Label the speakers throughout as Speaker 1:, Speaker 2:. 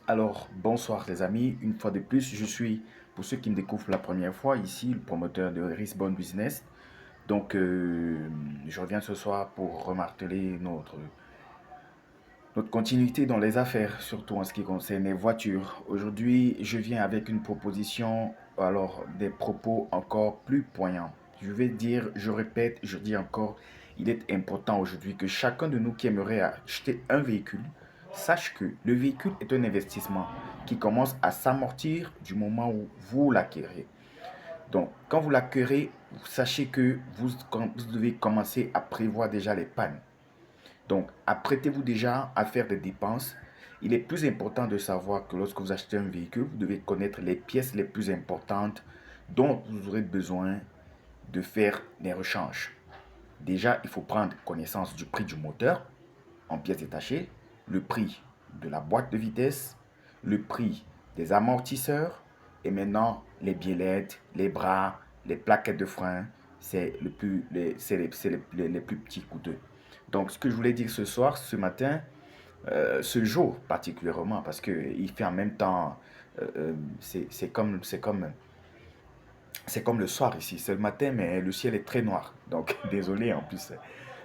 Speaker 1: Alors, bonsoir les amis. Une fois de plus, je suis, pour ceux qui me découvrent pour la première fois, ici, le promoteur de Risbon Business. Donc, je reviens ce soir pour remarteler notre continuité dans les affaires, surtout en ce qui concerne les voitures. Aujourd'hui, je viens avec une proposition, alors des propos encore plus poignants. Je vais dire, je répète, je dis encore, il est important aujourd'hui que chacun de nous qui aimerait acheter un véhicule sache que le véhicule est un investissement qui commence à s'amortir du moment où vous l'acquérez. Donc, quand vous l'acquérez, sachez que vous devez commencer à prévoir déjà les pannes. Donc, apprêtez-vous déjà à faire des dépenses. Il est plus important de savoir que lorsque vous achetez un véhicule, vous devez connaître les pièces les plus importantes dont vous aurez besoin de faire des rechanges. Déjà, il faut prendre connaissance du prix du moteur en pièces détachées, le prix de la boîte de vitesse, le prix des amortisseurs et maintenant les biellettes, les bras, les plaquettes de frein, c'est les plus petits coûteux. Donc, ce que je voulais dire ce soir, ce matin, ce jour particulièrement, parce qu'il fait en même temps, c'est comme le soir ici, c'est le matin, mais le ciel est très noir. Donc, désolé en plus.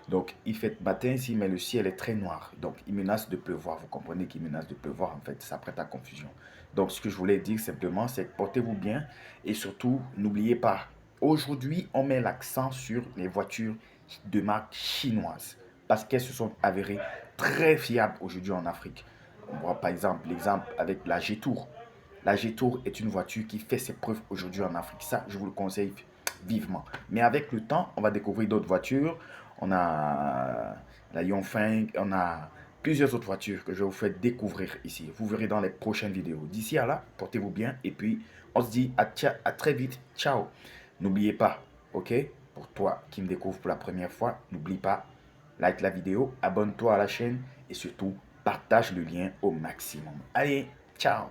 Speaker 1: Donc, il fait matin ici, mais le ciel est très noir. Donc, il menace de pleuvoir. Vous comprenez qu'il menace de pleuvoir, en fait, ça prête à confusion. Donc, ce que je voulais dire simplement, c'est que portez-vous bien et surtout, n'oubliez pas, aujourd'hui, on met l'accent sur les voitures de marque chinoise parce qu'elles se sont avérées très fiables aujourd'hui en Afrique. On voit par exemple l'exemple avec la G-Tour. La G-Tour est une voiture qui fait ses preuves aujourd'hui en Afrique. Ça, je vous le conseille vivement. Mais avec le temps, on va découvrir d'autres voitures. On a la Yongfeng, on a plusieurs autres voitures que je vais vous faire découvrir ici. Vous verrez dans les prochaines vidéos. D'ici à là, portez-vous bien et puis on se dit à très vite. Ciao. N'oubliez pas, ok? Pour toi qui me découvre pour la première fois, n'oublie pas, like la vidéo, abonne-toi à la chaîne et surtout, partage le lien au maximum. Allez, ciao.